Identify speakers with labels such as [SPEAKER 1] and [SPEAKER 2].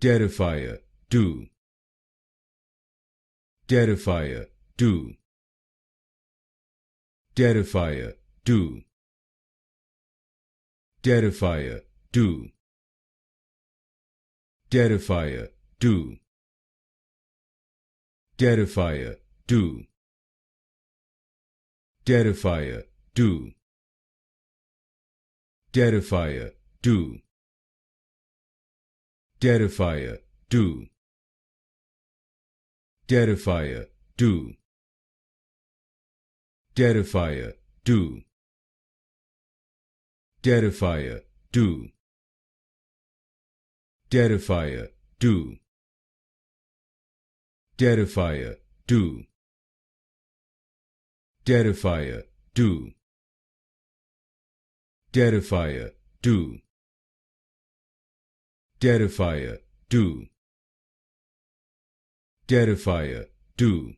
[SPEAKER 1] Terrifier, do. Terrifier, do. Terrifier, do. Terrifier, do. Terrifier, do. Terrifier, do. Terrifier, do. Terrifier, do. Terrifier, do. Terrifier, do. Terrifier, do. Terrifier, do. Terrifier, do. Terrifier, do. Terrifier, do. Terrifier, do. Terrifier, do. Terrifier, do.